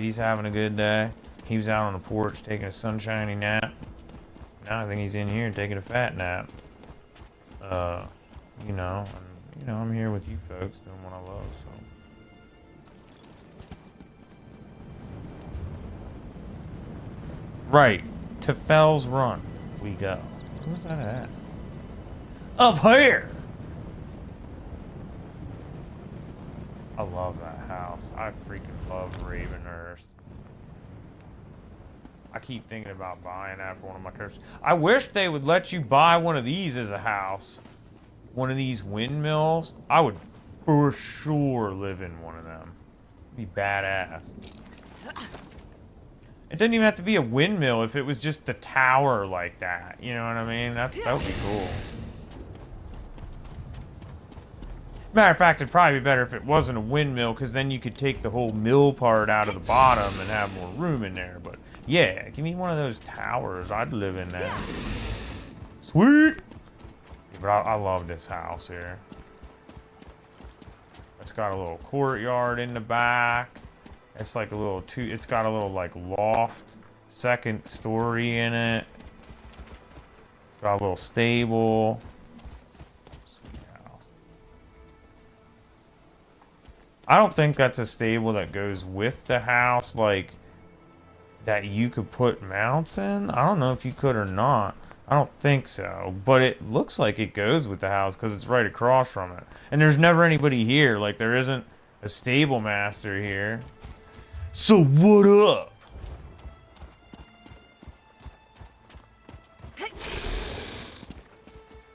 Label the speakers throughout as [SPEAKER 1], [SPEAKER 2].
[SPEAKER 1] He's having a good day. He was out on the porch taking a sunshiny nap. Now I think he's in here taking a fat nap. You know, I'm here with you folks doing what I love, so. Right, to Fell's Run we go. Where's that at? Up here! I love that house. I freaking love Ravenhurst. I keep thinking about buying that for one of my characters. I wish they would let you buy one of these as a house. One of these windmills. I would for sure live in one of them. It'd be badass. It doesn't even have to be a windmill if it was just the tower like that. You know what I mean? That would be cool. Matter of fact, it'd probably be better if it wasn't a windmill, because then you could take the whole mill part out of the bottom and have more room in there. But yeah, give me one of those towers. I'd live in that. Sweet! Yeah, but I love this house here. It's got a little courtyard in the back. It's like a little it's got a little like loft, second story in it. It's got a little stable. Sweet house. I don't think that's a stable that goes with the house, like that you could put mounts in. I don't know if you could or not. I don't think so, but it looks like it goes with the house because it's right across from it. And there's never anybody here. Like, there isn't a stable master here. So what up?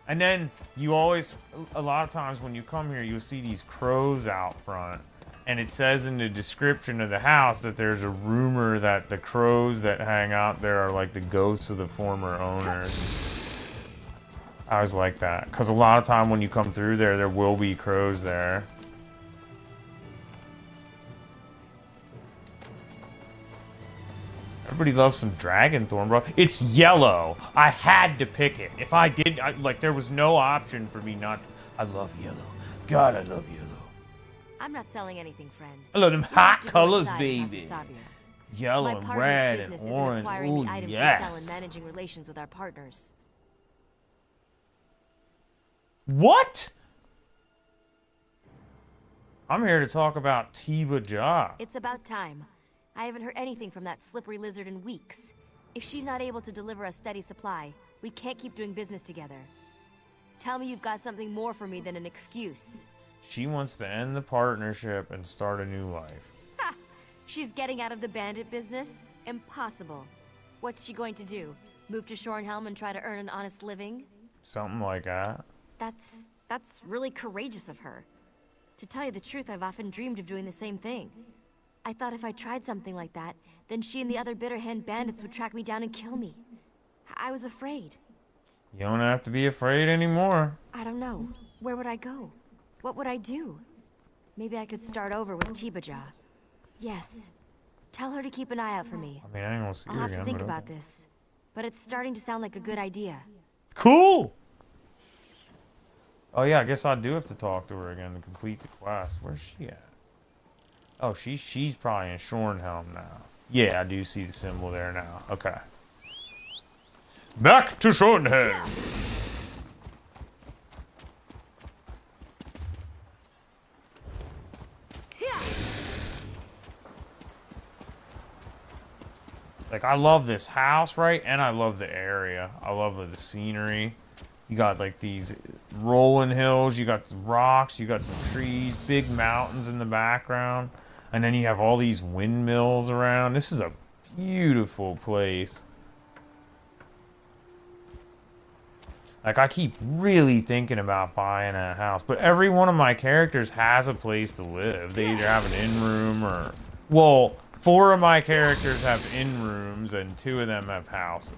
[SPEAKER 1] And then you always, a lot of times when you come here, you'll see these crows out front. And it says in the description of the house that there's a rumor that the crows that hang out there are like the ghosts of the former owners. I always like that, because a lot of time when you come through there will be crows there. Everybody loves some Dragonthorn, bro. It's yellow. I had to pick it. If I did, like, there was no option for me not to. I love yellow. God, I love yellow.
[SPEAKER 2] I'm not selling anything, friend.
[SPEAKER 1] I love them hot colors, baby. Yellow and red and orange. Oh,
[SPEAKER 2] yes. We sell and managing relations with our partners.
[SPEAKER 1] What? I'm here to talk about Tiba Ja.
[SPEAKER 2] It's about time. I haven't heard anything from that slippery lizard in weeks. If she's not able to deliver a steady supply, we can't keep doing business together. Tell me you've got something more for me than an excuse.
[SPEAKER 1] She wants to end the partnership and start a new life.
[SPEAKER 2] Ha! She's getting out of the bandit business? Impossible. What's she going to do? Move to Shornhelm and try to earn an honest living?
[SPEAKER 1] Something like that.
[SPEAKER 2] That's really courageous of her. To tell you the truth, I've often dreamed of doing the same thing. I thought if I tried something like that, then she and the other Bitterhand bandits would track me down and kill me. I was afraid.
[SPEAKER 1] You don't have to be afraid anymore.
[SPEAKER 2] I don't know. Where would I go? What would I do? Maybe I could start over with Tiba Ja. Yes. Tell her to keep an eye out for me.
[SPEAKER 1] I mean, I ain't gonna see her
[SPEAKER 2] I'll have
[SPEAKER 1] again,
[SPEAKER 2] to think
[SPEAKER 1] but
[SPEAKER 2] about this. But it's starting to sound like a good idea.
[SPEAKER 1] Cool! Oh yeah, I guess I do have to talk to her again to complete the quest. Where's she at? Oh, she's probably in Shornhelm now. Yeah, I do see the symbol there now. Okay. Back to Shornhelm! Like, I love this house, right? And I love the area. I love the scenery. You got, like, these rolling hills. You got the rocks. You got some trees. Big mountains in the background. And then you have all these windmills around. This is a beautiful place. Like, I keep really thinking about buying a house. But every one of my characters has a place to live. They either have an in-room or... Well, 4 of my characters have in-rooms and 2 of them have houses.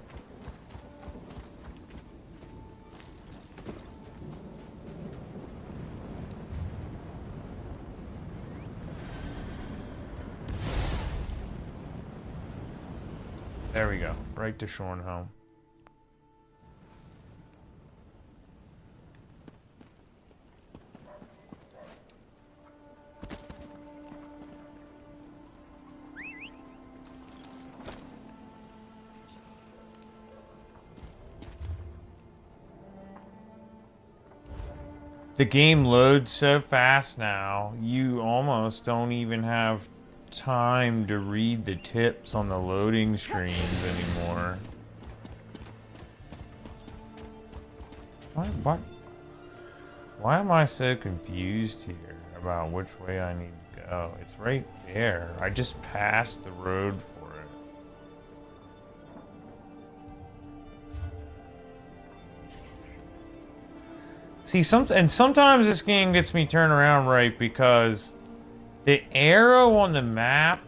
[SPEAKER 1] There we go. Right to Shornhelm. The game loads so fast now, you almost don't even have time to read the tips on the loading screens anymore. Why am I so confused here about which way I need to go? It's right there. I just passed the road for it. See, sometimes this game gets me turned around right because the arrow on the map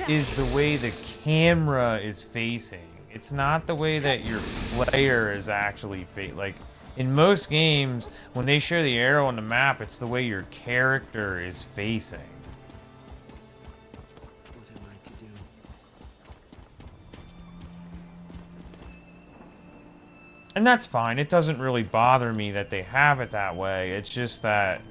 [SPEAKER 1] is the way the camera is facing. It's not the way that your player is actually like in most games when they show the arrow on the map, it's the way your character is facing.
[SPEAKER 3] What am I to do?
[SPEAKER 1] And that's fine. It doesn't really bother me that they have it that way. It's just that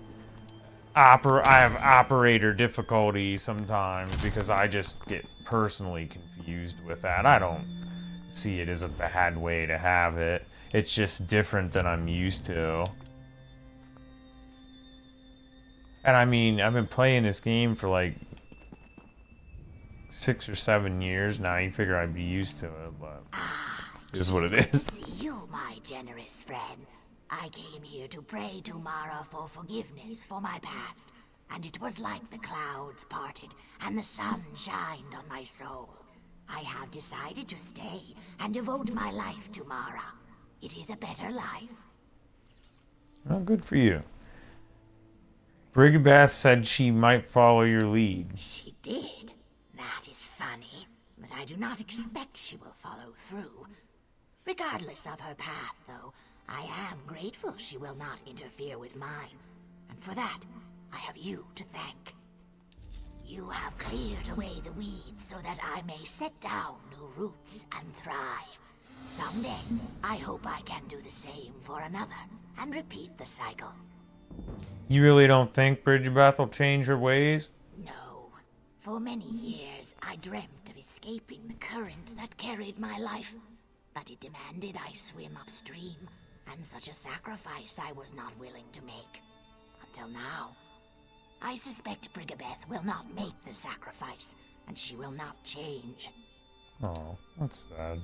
[SPEAKER 1] I have operator difficulty sometimes because I just get personally confused with that. I don't see it as a bad way to have it. It's just different than I'm used to. And I mean, I've been playing this game for like 6 or 7 years now. You figure I'd be used to it, but it is what it is.
[SPEAKER 4] See you, my generous friend. I came here to pray to Mara for forgiveness for my past, and it was like the clouds parted and the sun shined on my soul. I have decided to stay and devote my life to Mara. It is a better life.
[SPEAKER 1] Oh, good for you. Brigabeth said she might follow your lead.
[SPEAKER 4] She did. That is funny, but I do not expect she will follow through. Regardless of her path, though, I am grateful she will not interfere with mine. And for that, I have you to thank. You have cleared away the weeds so that I may set down new roots and thrive. Someday, I hope I can do the same for another and repeat the cycle.
[SPEAKER 1] You really don't think Brigabeth will change her ways?
[SPEAKER 4] No. For many years, I dreamt of escaping the current that carried my life. But it demanded I swim upstream, and such a sacrifice I was not willing to make. Until now. I suspect Brigabeth will not make the sacrifice, and she will not change.
[SPEAKER 1] Oh, that's sad.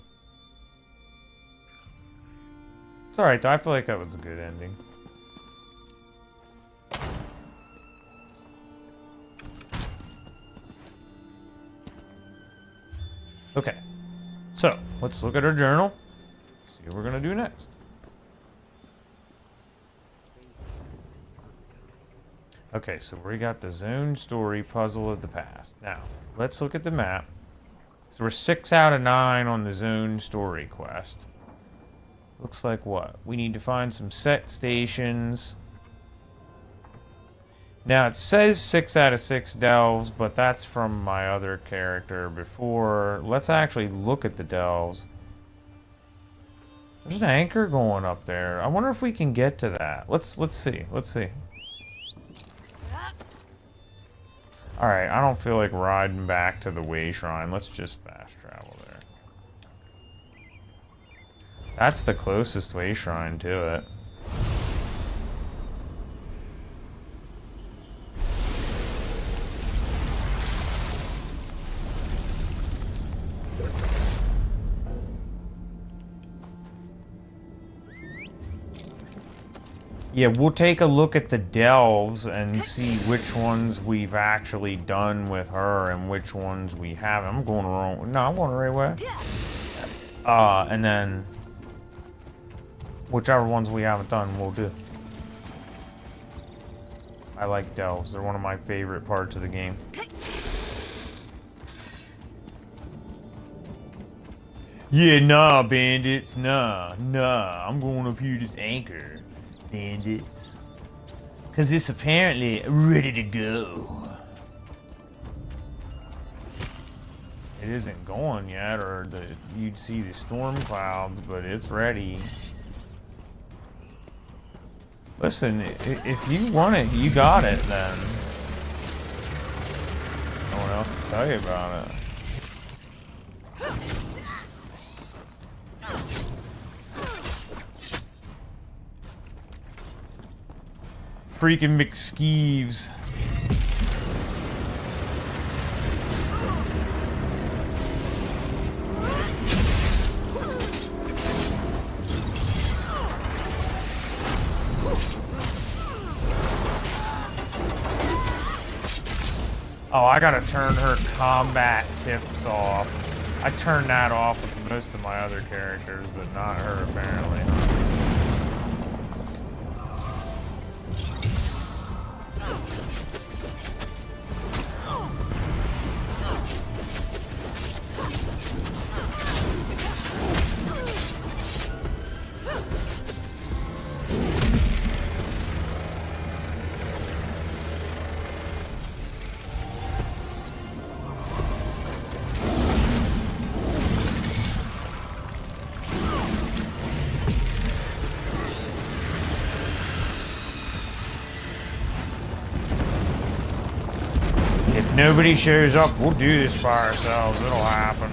[SPEAKER 1] It's alright though, I feel like that was a good ending. Okay, so let's look at our journal, see what we're gonna do next. Okay, so we got the zone story puzzle of the past. Now, let's look at the map. So we're 6 out of 9 on the zone story quest. Looks like what? We need to find some set stations. Now, it says 6 out of 6 delves, but that's from my other character before. Let's actually look at the delves. There's an anchor going up there. I wonder if we can get to that. Let's see. Let's see. Alright, I don't feel like riding back to the Way Shrine. Let's just fast travel there. That's the closest Way Shrine to it. Yeah, we'll take a look at the delves and see which ones we've actually done with her and which ones we haven't. I'm going the wrong. No, I'm going the right way. And then whichever ones we haven't done, we'll do. I like delves. They're one of my favorite parts of the game. Yeah, nah, bandits. Nah. I'm going up here to this anchor. Bandits. Because it's apparently ready to go. It isn't going yet, or you'd see the storm clouds, but it's ready. Listen, if you want it, you got it then. No one else to tell you about it. freaking McSkeeves. Oh, I gotta turn her combat tips off. I turned that off with most of my other characters, but not her apparently. Nobody shows up, we'll do this by ourselves, it'll happen.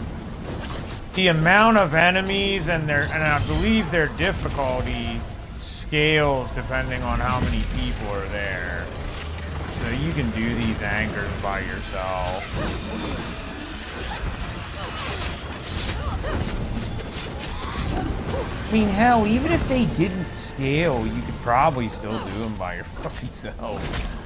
[SPEAKER 1] The amount of enemies and I believe their difficulty scales depending on how many people are there. So you can do these anchors by yourself. I mean, hell, even if they didn't scale, you could probably still do them by your fucking self.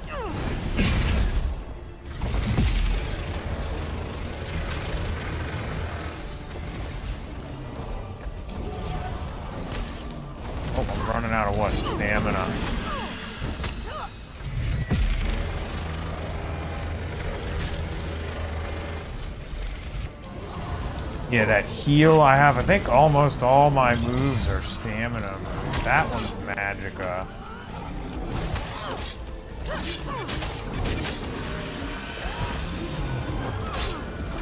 [SPEAKER 1] Running out of what? Stamina. Yeah, that heal I have, I think almost all my moves are stamina moves. That one's Magicka.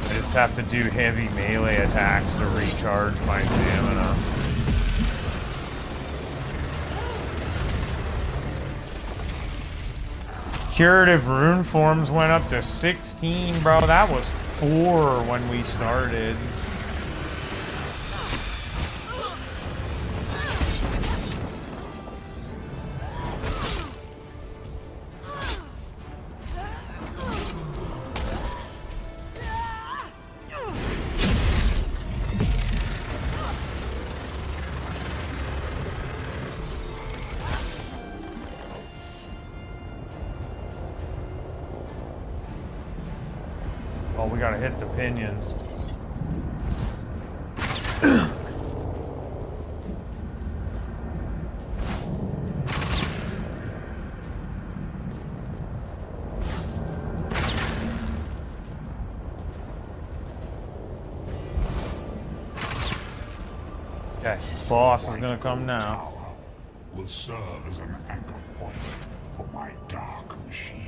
[SPEAKER 1] I just have to do heavy melee attacks to recharge my stamina. Curative rune forms went up to 16, bro. That was 4 when we started. We gotta hit the pinions. Okay, boss is gonna come now.
[SPEAKER 3] Will serve as an anchor point for my dark machine.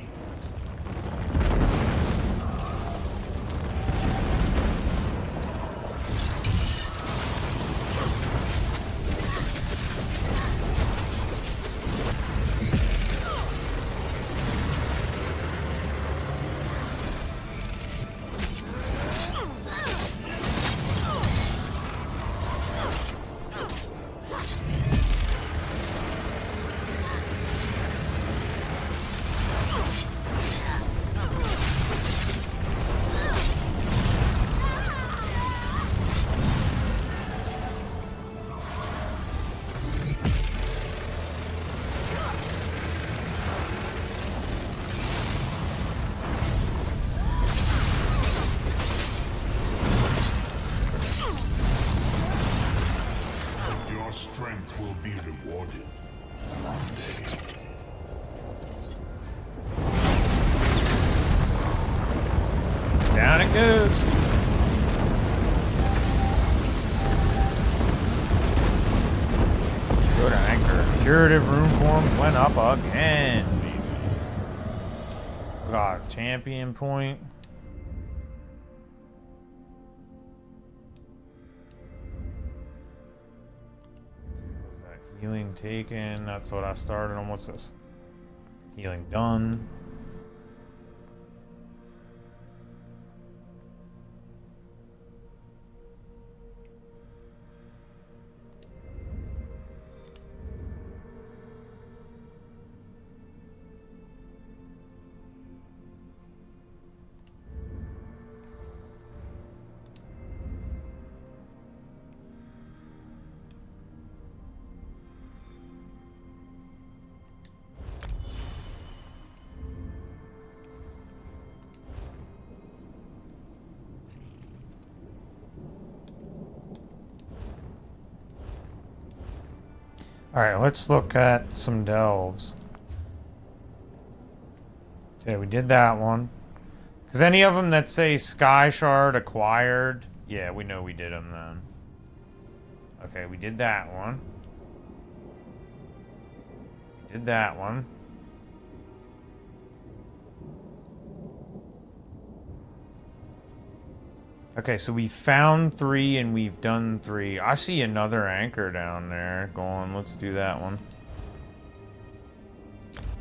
[SPEAKER 3] Strength will be rewarded one day.
[SPEAKER 1] Down it goes. Good anchor. Curative rune forms went up again. Got a champion point. Healing taken, that's what I started on. What's this? Healing done. Alright, let's look at some delves. Okay, we did that one. Because any of them that say Sky Shard acquired, yeah, we know we did them then. Okay, we did that one. Did that one. Okay, so we found 3 and we've done 3. I see another anchor down there. Go on, let's do that one.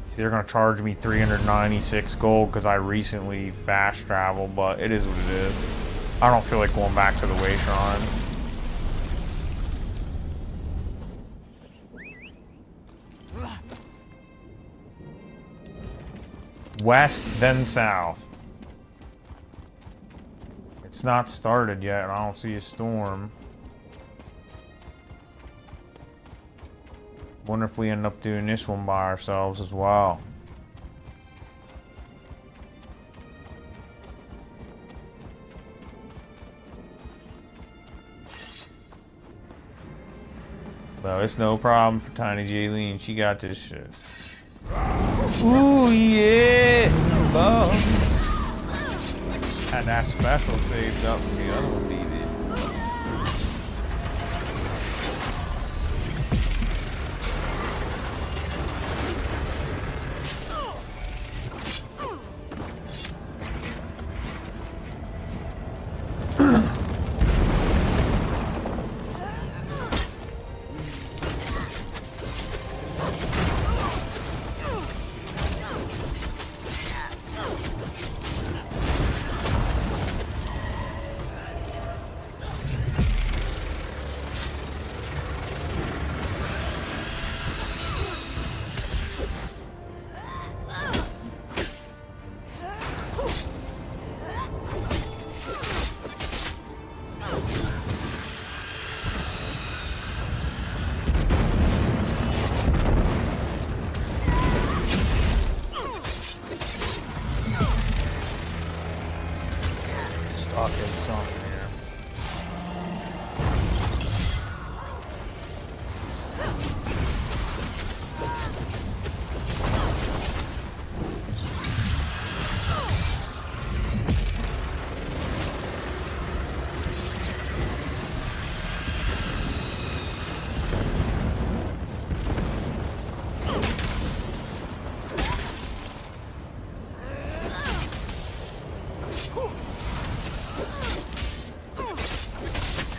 [SPEAKER 1] See, they're gonna charge me 396 gold because I recently fast traveled, but it is what it is. I don't feel like going back to the way shrine. West, then south. It's not started yet, and I don't see a storm. Wonder if we end up doing this one by ourselves as well. Well, it's no problem for Tiny Jaylene. She got this shit. Ooh, yeah! Oh. Had that special saved up from the other one needed.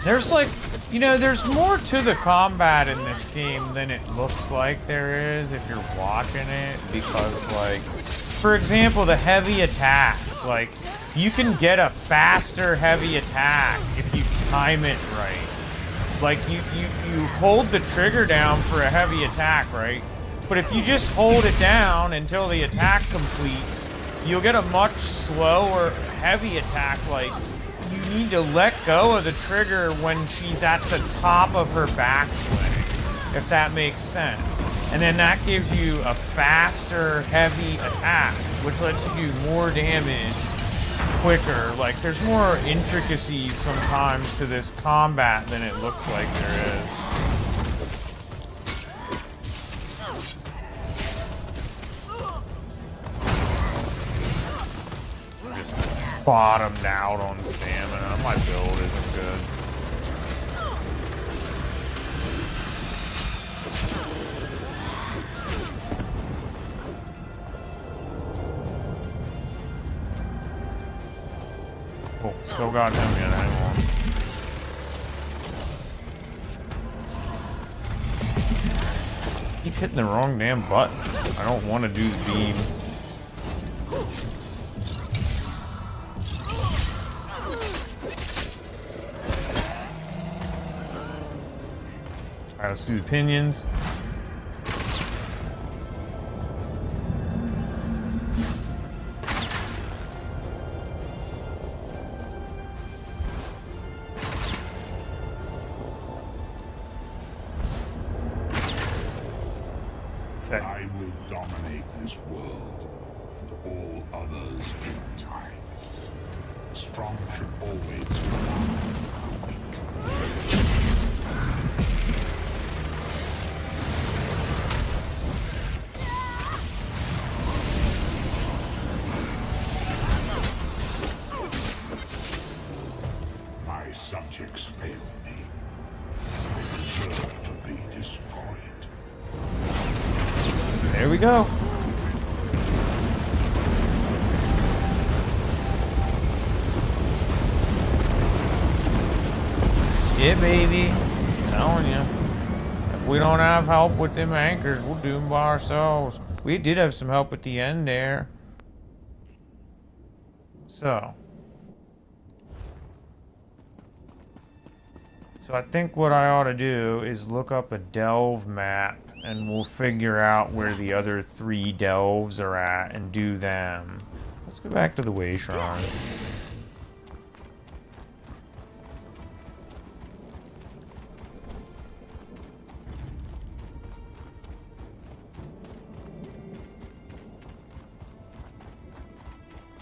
[SPEAKER 1] There's like, you know, there's more to the combat in this game than it looks like there is if you're watching it, because like, for example, the heavy attacks, like, you can get a faster heavy attack if you time it right. Like, you hold the trigger down for a heavy attack, right? But if you just hold it down until the attack completes, you'll get a much slower heavy attack. Like, you need to let go of the trigger when she's at the top of her backswing, if that makes sense. And then that gives you a faster heavy attack, which lets you do more damage quicker. Like, there's more intricacies sometimes to this combat than it looks like there is. Bottomed out on stamina. My build isn't good. Oh, still got him yet. Hang on. Keep hitting the wrong damn button. I don't want to do the beam. Alright, let's do the pinions. Okay.
[SPEAKER 3] I will dominate this world and all others in time. The strong should always command the weak. magics fail me. They deserve to be destroyed.
[SPEAKER 1] There we go. Yeah, baby. I'm telling you. If we don't have help with them anchors, we'll do them by ourselves. We did have some help at the end there. So I think what I ought to do is look up a delve map and we'll figure out where the other 3 delves are at and do them. Let's go back to the way shrine.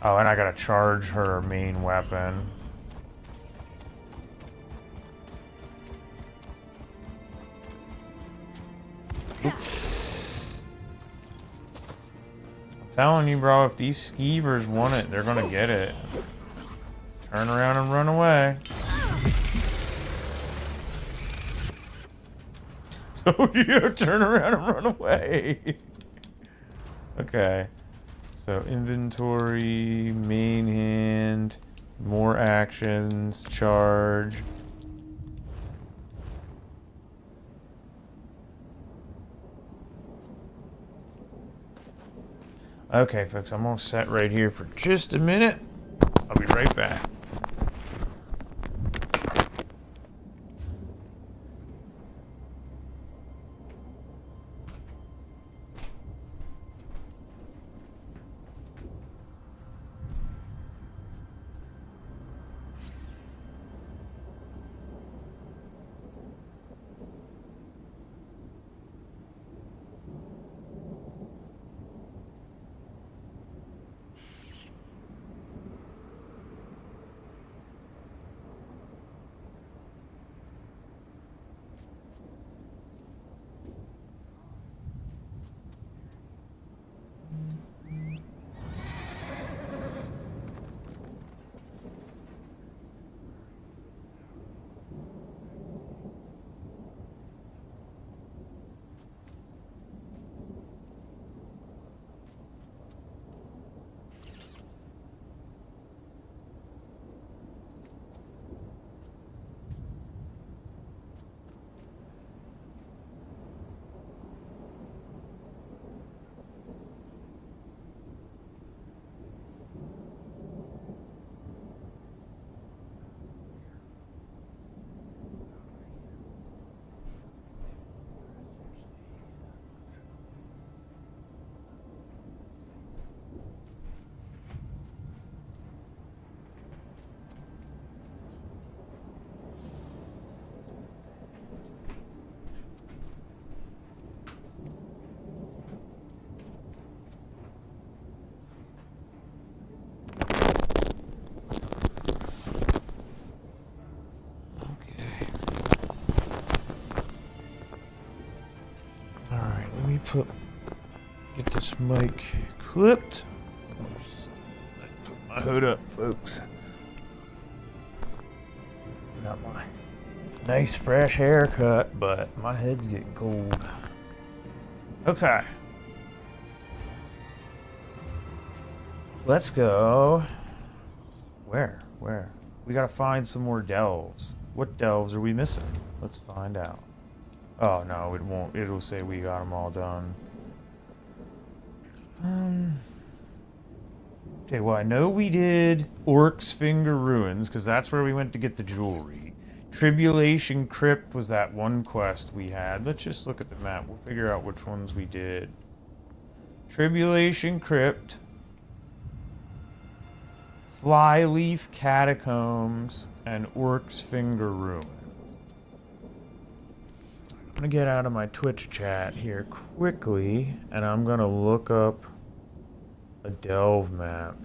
[SPEAKER 1] Oh, and I gotta charge her main weapon. Oops. I'm telling you, bro, if these skeevers want it, they're gonna get it. Turn around and run away. So you turn around and run away. Okay. So inventory, main hand, more actions, charge. Okay, folks, I'm gonna set right here for just a minute. I'll be right back. Get this mic clipped. Put my hood up, folks. Got my nice fresh haircut, but my head's getting cold. Okay. Let's go. Where? We gotta find some more delves. What delves are we missing? Let's find out. Oh no, it won't. It'll say we got them all done. Okay, well I know we did Orc's Finger Ruins because that's where we went to get the jewelry. Tribulation Crypt was that one quest we had. Let's just look at the map. We'll figure out which ones we did. Tribulation Crypt, Flyleaf Catacombs, and Orc's Finger Ruins. I'm gonna get out of my Twitch chat here quickly, and I'm gonna look up a delve map.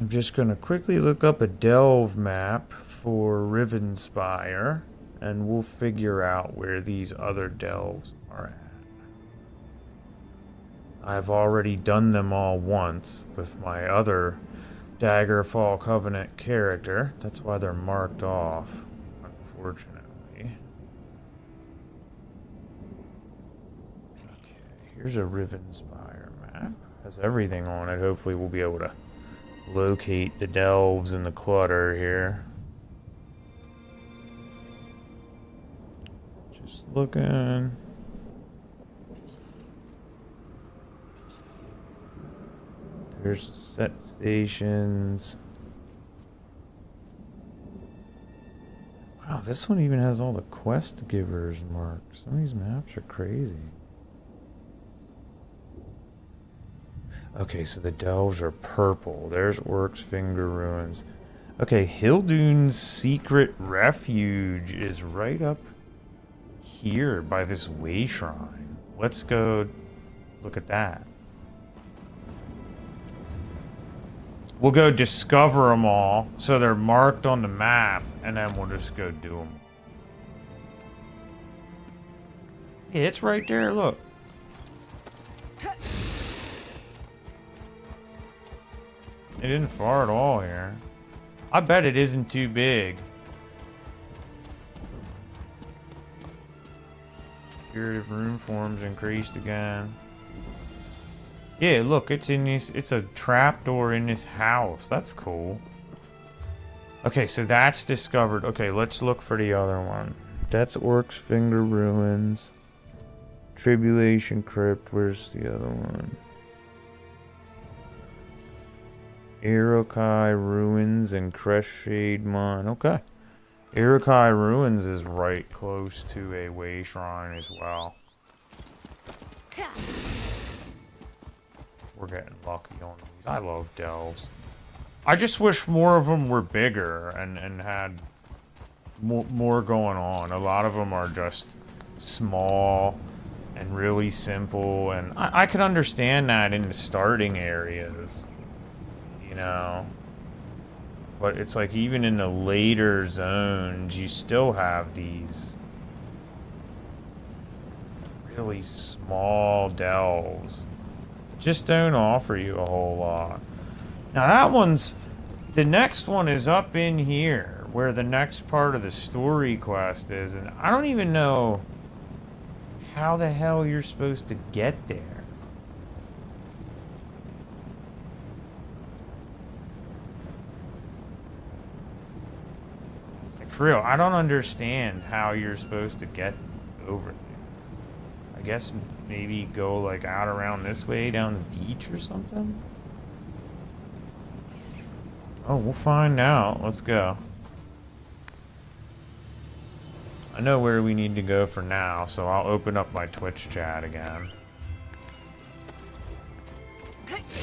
[SPEAKER 1] I'm just going to quickly look up a delve map for Rivenspire, and we'll figure out where these other delves are at. I've already done them all once with my other Daggerfall Covenant character. That's why they're marked off, unfortunately. Okay, here's a Rivenspire map. Has everything on it. Hopefully we'll be able to locate the delves and the clutter here. Just looking. There's set stations. Wow, this one even has all the quest givers marked. Some of these maps are crazy. Okay, so the delves are purple. There's Orc's Finger Ruins. Okay, Hildune's secret refuge is right up here by this way shrine. Let's go look at that. We'll go discover them all, so they're marked on the map, and then we'll just go do them. Yeah, it's right there, look. It isn't far at all here. I bet it isn't too big. Curative rune forms increased again. Yeah, look, it's in this. It's a trapdoor in this house. That's cool. Okay, so that's discovered. Okay, let's look for the other one. That's Orc's Finger Ruins. Tribulation Crypt. Where's the other one? Irokai Ruins and Crestshade Mine. Okay. Irokai Ruins is right close to a way shrine as well. We're getting lucky on these. I love delves. I just wish more of them were bigger and had more going on. A lot of them are just small and really simple, and I can understand that in the starting areas, you know. But it's like even in the later zones, you still have these really small delves. Just don't offer you a whole lot. Now that one's... The next one is up in here, where the next part of the story quest is, and I don't even know how the hell you're supposed to get there. Like, for real, I don't understand how you're supposed to get over there. I guess maybe go like out around this way down the beach or something? Oh, we'll find out. Let's go. I know where we need to go for now, so I'll open up my Twitch chat again.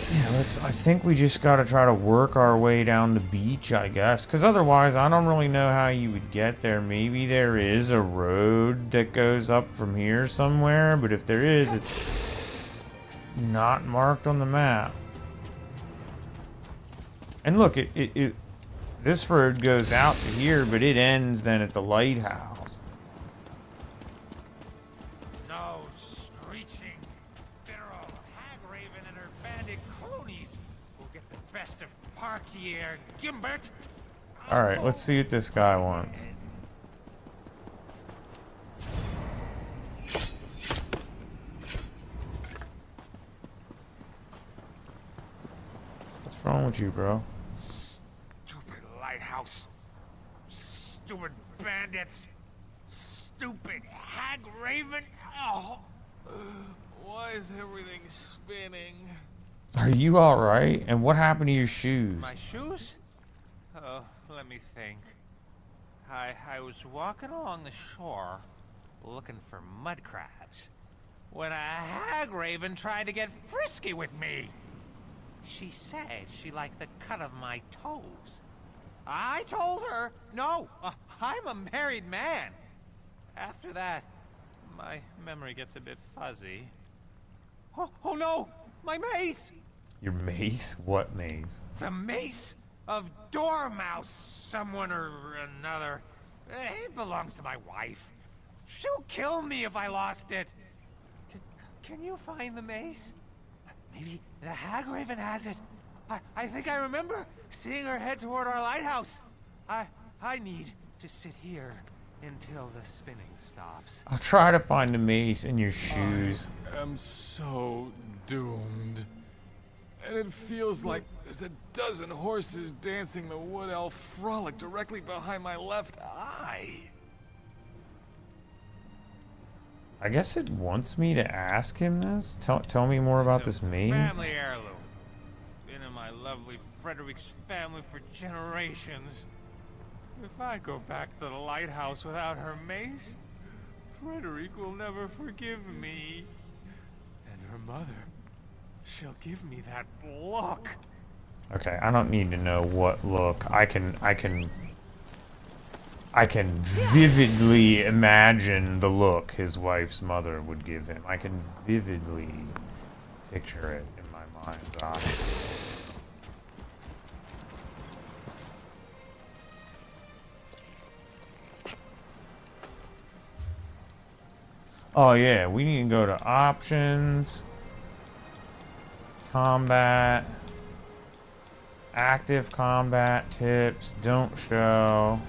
[SPEAKER 1] Yeah, I think we just gotta try to work our way down the beach, I guess. Because otherwise, I don't really know how you would get there. Maybe there is a road that goes up from here somewhere, but if there is, it's not marked on the map. And look, this road goes out to here, but it ends then at the lighthouse.
[SPEAKER 5] No screeching, bitter old Hagraven and her bandit cronies will get the best of Parkier Gimbert.
[SPEAKER 1] Alright, let's see what this guy wants. What's wrong with you, bro?
[SPEAKER 5] Stupid lighthouse. Stupid bandits. Stupid Hagraven. Oh. Why is everything spinning?
[SPEAKER 1] Are you alright? And what happened to your shoes?
[SPEAKER 5] My shoes? Oh, let me think. I was walking along the shore looking for mud crabs when a Hagraven tried to get frisky with me. She said she liked the cut of my toes. I told her, no, I'm a married man. After that, my memory gets a bit fuzzy. Oh no, my mace!
[SPEAKER 1] Your mace? What mace?
[SPEAKER 5] The mace of Dormouse, someone or another. It belongs to my wife. She'll kill me if I lost it. Can you find the mace? Maybe the Hagraven has it. I think I remember seeing her head toward our lighthouse. I need to sit here until the spinning stops.
[SPEAKER 1] I'll try to find the mace in your shoes.
[SPEAKER 6] I am so doomed. And it feels like there's a dozen horses dancing the wood elf frolic directly behind my left eye.
[SPEAKER 1] I guess it wants me to ask him this. Tell me more about this maze.
[SPEAKER 5] Family heirloom. Been in my lovely Frederick's family for generations. If I go back to the lighthouse without her mace, Frederick will never forgive me. And her mother, she'll give me that look.
[SPEAKER 1] Okay, I don't need to know what look. I can vividly imagine the look his wife's mother would give him. I can vividly picture it in my mind's eye. Oh yeah, we need to go to options, combat, active combat tips, don't show.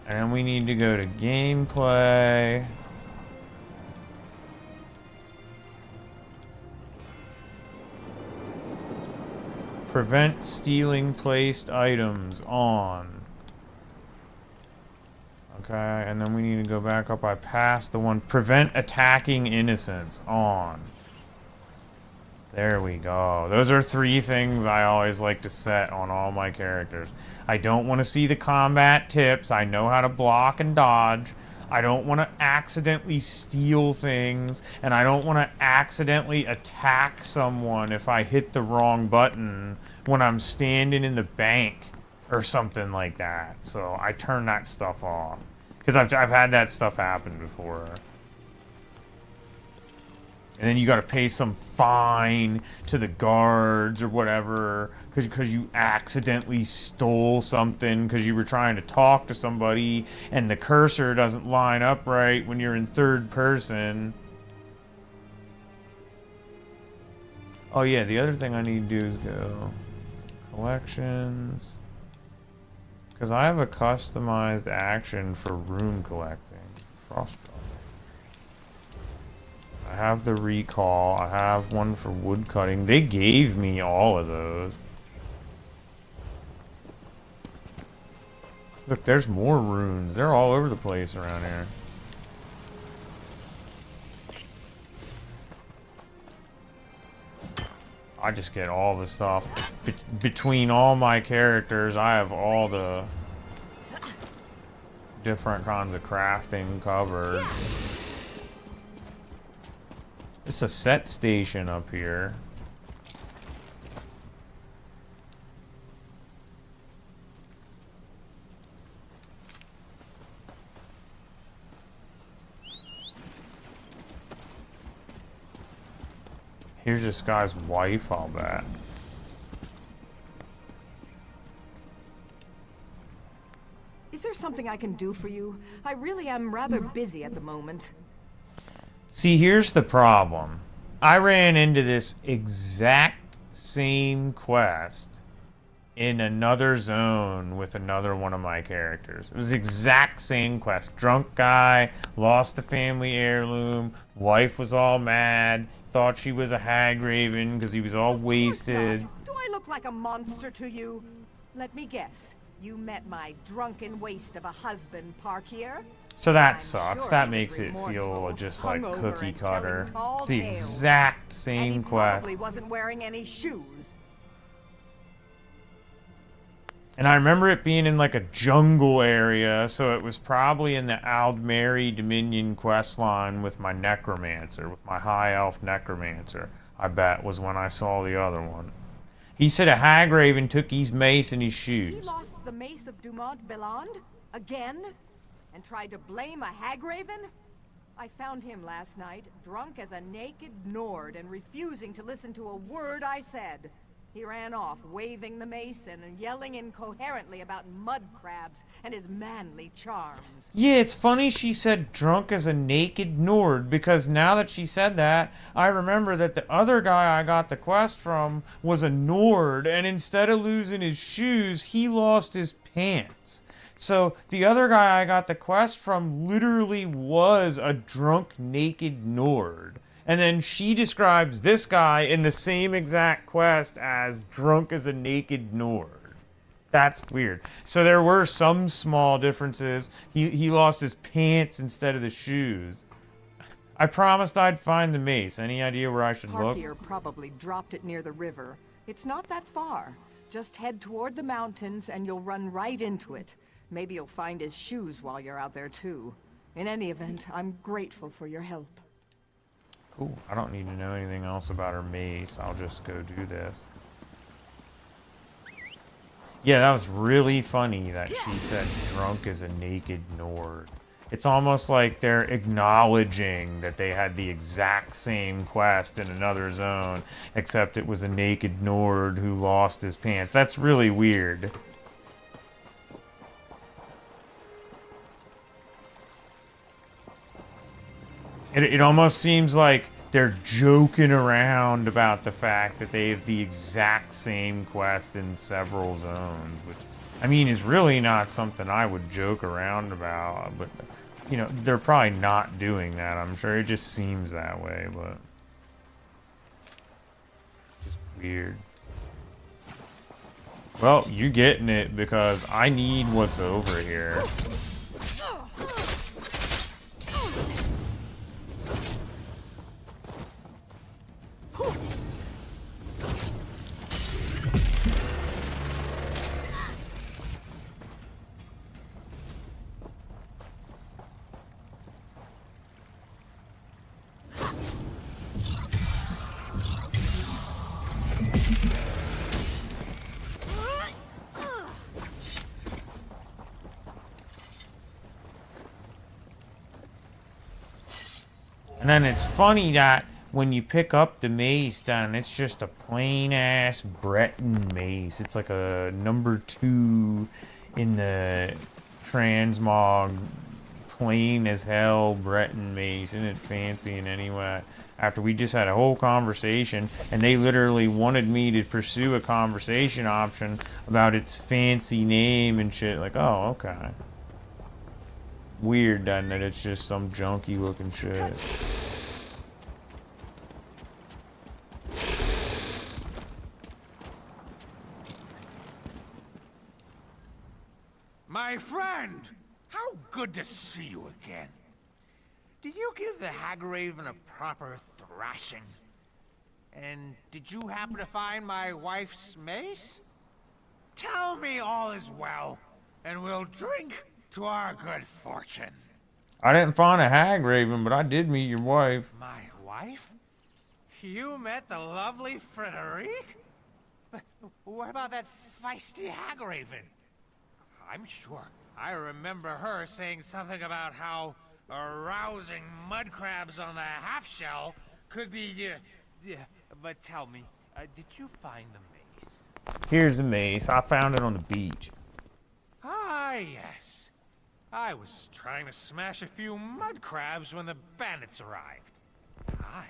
[SPEAKER 1] And then we need to go to gameplay. Prevent stealing placed items on. Okay, and then we need to go back up. I passed the one. Prevent attacking innocents on. There we go. Those are 3 things I always like to set on all my characters. I don't want to see the combat tips. I know how to block and dodge. I don't want to accidentally steal things. And I don't want to accidentally attack someone if I hit the wrong button when I'm standing in the bank or something like that. So I turn that stuff off. Because I've had that stuff happen before. And then you gotta pay some fine to the guards or whatever because you accidentally stole something because you were trying to talk to somebody and the cursor doesn't line up right when you're in third person. Oh yeah, the other thing I need to do is go collections. Because I have a customized action for rune collecting. Frostbite. I have the recall. I have one for wood cutting. They gave me all of those. Look, there's more runes. They're all over the place around here. I just get all the stuff. Between all my characters, I have all the different kinds of crafting covered. It's a set station up here. Here's this guy's wife, I'll bet.
[SPEAKER 7] Is there something I can do for you? I really am rather busy at the moment.
[SPEAKER 1] See, here's the problem. I ran into this exact same quest in another zone with another one of my characters. It was the exact same quest. Drunk guy, lost the family heirloom, wife was all mad, thought she was a hag raven because he was all wasted.
[SPEAKER 7] Do I look like a monster to you? Let me guess. You met my drunken waste of a husband park here?
[SPEAKER 1] So that
[SPEAKER 7] I'm
[SPEAKER 1] sucks.
[SPEAKER 7] sure
[SPEAKER 1] that
[SPEAKER 7] he
[SPEAKER 1] makes
[SPEAKER 7] was
[SPEAKER 1] it feel
[SPEAKER 7] remorseful,
[SPEAKER 1] just like
[SPEAKER 7] hungover,
[SPEAKER 1] cookie
[SPEAKER 7] and
[SPEAKER 1] cutter.
[SPEAKER 7] telling tall
[SPEAKER 1] It's the
[SPEAKER 7] tales.
[SPEAKER 1] exact
[SPEAKER 7] And
[SPEAKER 1] same
[SPEAKER 7] he
[SPEAKER 1] quest.
[SPEAKER 7] probably wasn't wearing any shoes.
[SPEAKER 1] And I remember it being in like a jungle area, so it was probably in the Aldmeri Dominion quest line with my necromancer, with my high elf necromancer, I bet was when I saw the other one. He said a hag raven took his mace and his
[SPEAKER 7] He
[SPEAKER 1] shoes.
[SPEAKER 7] lost the mace of Dumont Beland? Again? And tried to blame a hag raven? I found him last night, drunk as a naked Nord and refusing to listen to a word I said. He ran off, waving the mace and yelling incoherently about mud crabs and his manly charms.
[SPEAKER 1] Yeah, it's funny she said drunk as a naked Nord, because now that she said that, I remember that the other guy I got the quest from was a Nord, and instead of losing his shoes, he lost his pants. So the other guy I got the quest from literally was a drunk naked Nord. And then she describes this guy in the same exact quest as drunk as a naked Nord. That's weird. So there were some small differences. He lost his pants instead of the shoes. I promised I'd find the mace. Any idea where I should look?
[SPEAKER 7] Parkier probably dropped it near the river. It's not that far. Just head toward the mountains and you'll run right into it. Maybe you'll find his shoes while you're out there too. In any event, I'm grateful for your help.
[SPEAKER 1] Cool. I don't need to know anything else about her mace. I'll just go do this. Yeah, that was really funny that she said drunk as a naked Nord. It's almost like they're acknowledging that they had the exact same quest in another zone, except it was a naked Nord who lost his pants. That's really weird. It almost seems like they're joking around about the fact that they have the exact same quest in several zones, which, I mean, is really not something I would joke around about, but, you know, they're probably not doing that, I'm sure. It just seems that way, but just weird. Well, you're getting it because I need what's over here. And then it's funny that when you pick up the mace, then it's just a plain ass Breton mace. It's like a number 2 in the transmog, plain as hell Breton mace. Isn't it fancy in any way? After we just had a whole conversation, and they literally wanted me to pursue a conversation option about its fancy name and shit. Like, oh, okay. Weird, doesn't it? It's just some junky looking shit.
[SPEAKER 5] My friend! How good to see you again. Did you give the Hagraven a proper thrashing? And did you happen to find my wife's mace? Tell me all is well, and we'll drink to our good fortune.
[SPEAKER 1] I didn't find a Hagraven, but I did meet your wife.
[SPEAKER 5] My wife? You met the lovely Frederique? But what about that feisty Hagraven? I'm sure I remember her saying something about how arousing mud crabs on the half-shell could be, but tell me, did you find the mace?
[SPEAKER 1] Here's the mace. I found it on the beach.
[SPEAKER 5] Ah, yes. I was trying to smash a few mud crabs when the bandits arrived. I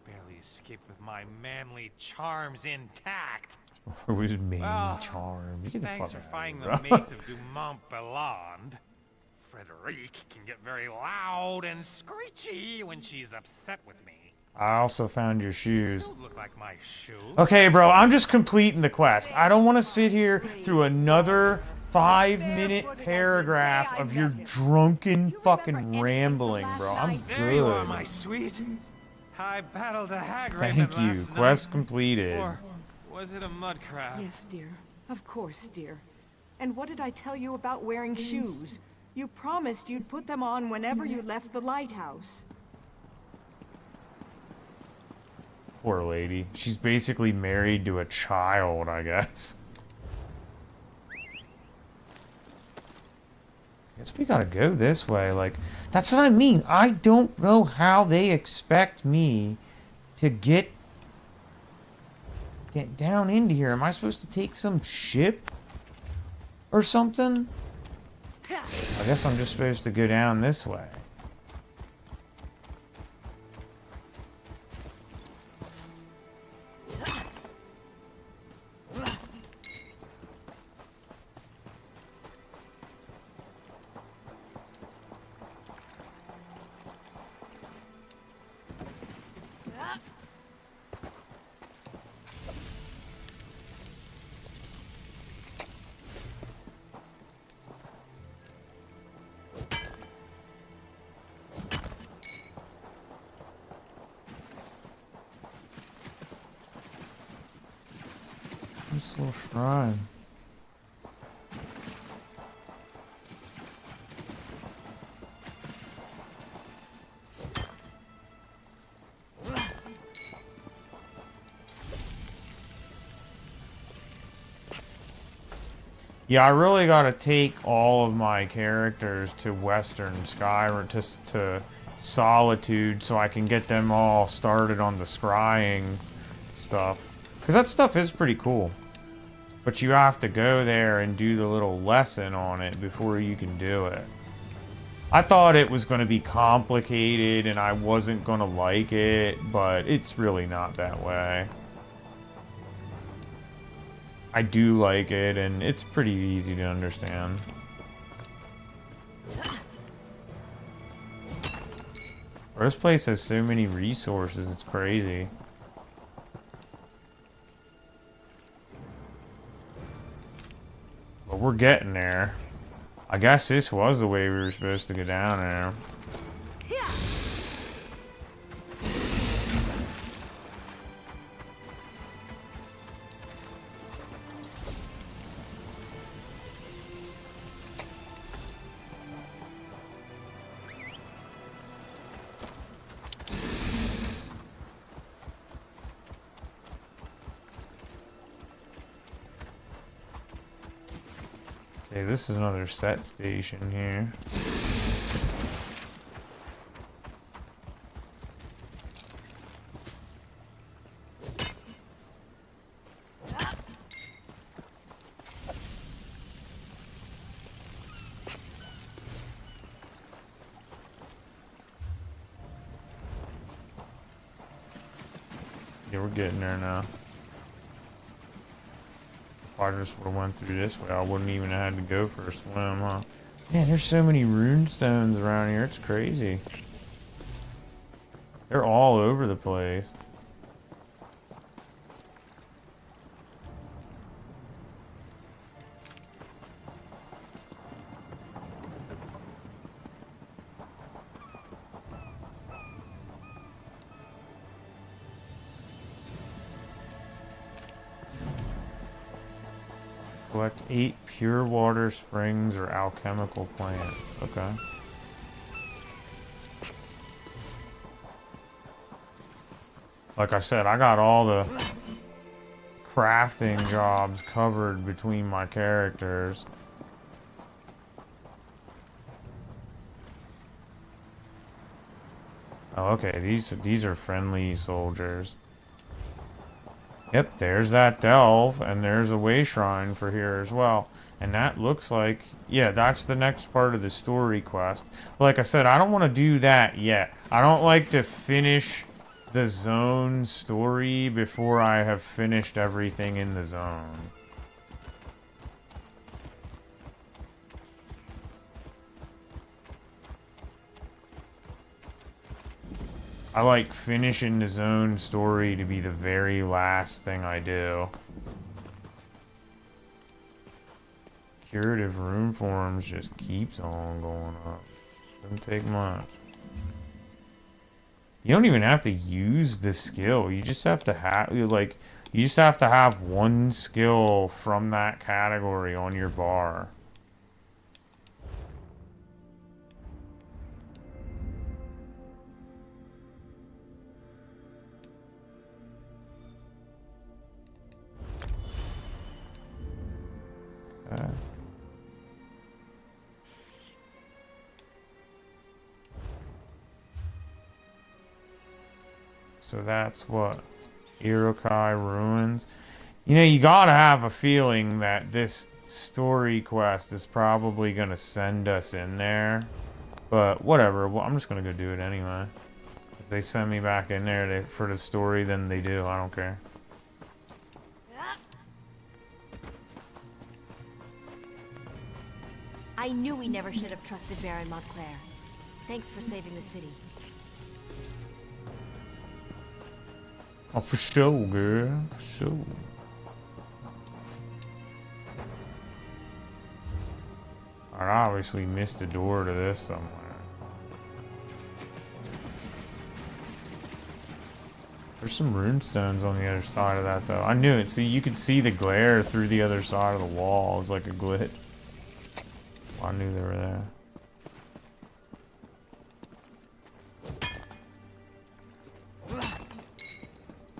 [SPEAKER 5] barely escaped with my manly charms intact.
[SPEAKER 1] It was manly charm. You get the
[SPEAKER 5] Thanks
[SPEAKER 1] fuck
[SPEAKER 5] for
[SPEAKER 1] out
[SPEAKER 5] finding
[SPEAKER 1] of
[SPEAKER 5] the
[SPEAKER 1] here, bro.
[SPEAKER 5] mace of Dumont Belland. Frederique can get very loud and screechy when she's upset with me.
[SPEAKER 1] I also found your shoes.
[SPEAKER 5] Don't look like my shoes.
[SPEAKER 1] Okay, bro, I'm just completing the quest. I don't want to sit here through another 5-minute paragraph of your drunken fucking rambling, bro. I'm
[SPEAKER 5] There you are,
[SPEAKER 1] good.
[SPEAKER 5] my sweet. I battled a Hagraven
[SPEAKER 1] Thank you.
[SPEAKER 5] last
[SPEAKER 1] Quest
[SPEAKER 5] night.
[SPEAKER 1] completed.
[SPEAKER 5] Or was it a mud crab?
[SPEAKER 7] Yes, dear. Of course, dear. And what did I tell you about wearing shoes? You promised you'd put them on whenever you left the lighthouse.
[SPEAKER 1] Poor lady. She's basically married to a child, I guess. Guess we gotta go this way. Like, that's what I mean. I don't know how they expect me to get down into here. Am I supposed to take some ship or something? I guess I'm just supposed to go down this way. This little shrine. Yeah, I really gotta take all of my characters to Western Skyrim, to Solitude, so I can get them all started on the scrying stuff. Because that stuff is pretty cool. But you have to go there and do the little lesson on it before you can do it. I thought it was going to be complicated and I wasn't going to like it, but it's really not that way. I do like it, and it's pretty easy to understand. This place has so many resources, it's crazy. But we're getting there. I guess this was the way we were supposed to go down there. Okay, this is another set station here. Yeah, we're getting there now. If I just would have went through this way, I wouldn't even have had to go for a swim, huh? Man, there's so many rune stones around here, it's crazy. They're all over the place. Collect 8 pure water springs or alchemical plants. Okay. Like I said, I got all the crafting jobs covered between my characters. Oh, okay. These are friendly soldiers. Yep, there's that delve, and there's a way shrine for here as well. And that looks like, yeah, that's the next part of the story quest. Like I said, I don't want to do that yet. I don't like to finish the zone story before I have finished everything in the zone. I like finishing the zone story to be the very last thing I do. Curative rune forms just keeps on going up. Doesn't take much. You don't even have to use the skill. You just have to have, like, you just have to have one skill from that category on your bar. So that's what? Irokai Ruins. You know, you gotta have a feeling that this story quest is probably gonna send us in there. But whatever, well, I'm just gonna go do it anyway. If they send me back in there for the story, then they do. I don't care.
[SPEAKER 2] I knew we never should have trusted Baron Montclair. Thanks for saving the city.
[SPEAKER 1] Oh, for sure, girl. For sure. I obviously missed a door to this somewhere. There's some runestones on the other side of that, though. I knew it. See, you could see the glare through the other side of the wall. It was like a glitch. I knew they were there.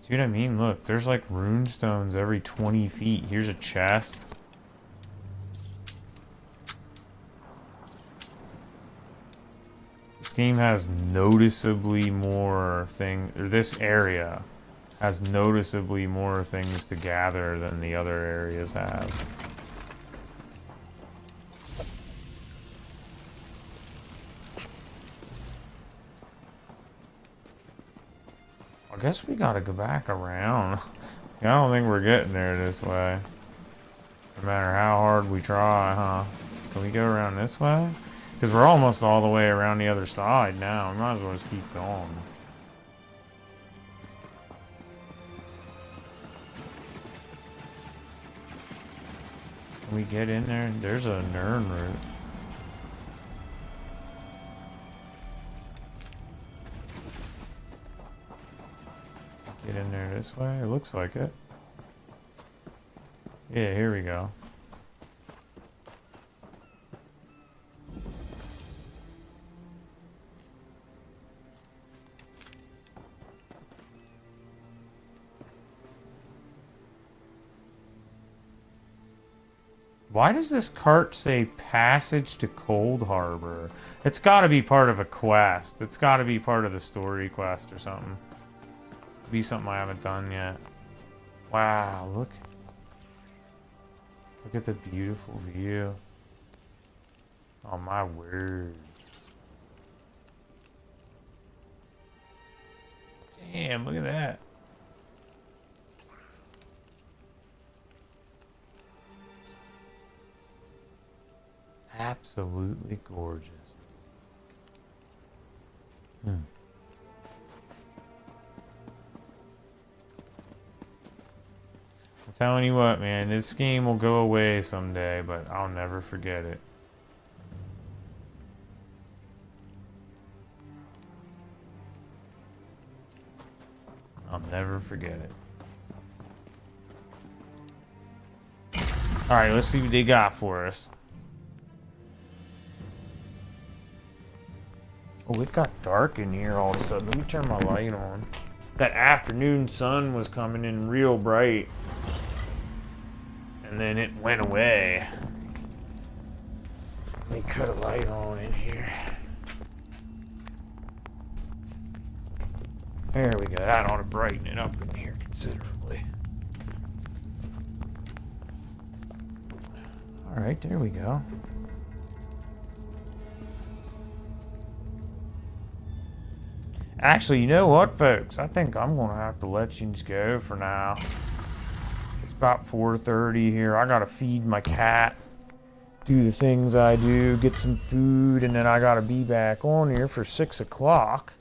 [SPEAKER 1] See what I mean? Look, there's like runestones every 20 feet. Here's a chest. This game has noticeably more this area has noticeably more things to gather than the other areas have. I guess we gotta go back around. I don't think we're getting there this way. No matter how hard we try, huh? Can we go around this way? Because we're almost all the way around the other side now. We might as well just keep going. Can we get in there? There's a Nern route. Get in there this way? It looks like it. Yeah, here we go. Why does this cart say Passage to Cold Harbor? It's got to be part of a quest. It's got to be part of the story quest or something. Be something I haven't done yet. Wow, look. Look at the beautiful view. Oh my word. Damn, look at that. Absolutely gorgeous. I'm telling you what, man, this game will go away someday, but I'll never forget it. I'll never forget it. Alright, let's see what they got for us. Oh, it got dark in here all of a sudden. Let me turn my light on. That afternoon sun was coming in real bright. And then it went away. Let me cut a light on in here. There we go. That ought to brighten it up in here considerably. Alright, there we go. Actually, you know what, folks? I think I'm going to have to let you go for now. It's about 4:30 here. I got to feed my cat, do the things I do, get some food, and then I got to be back on here for 6 o'clock.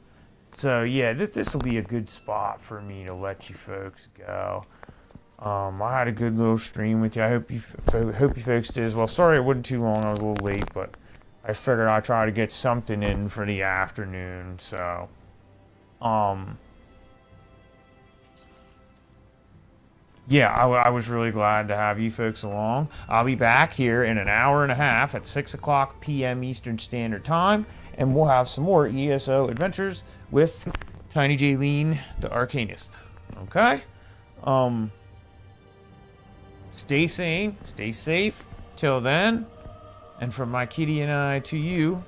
[SPEAKER 1] So, yeah, this will be a good spot for me to let you folks go. I had a good little stream with you. I hope you folks did as well. Sorry it wasn't too long. I was a little late, but I figured I'd try to get something in for the afternoon, so... yeah, I was really glad to have you folks along. I'll be back here in an hour and a half at 6 o'clock p.m. Eastern Standard Time, and we'll have some more ESO adventures with Tiny Jaylene, the Arcanist. Okay? Stay sane, stay safe. Till then, and from my kitty and I to you,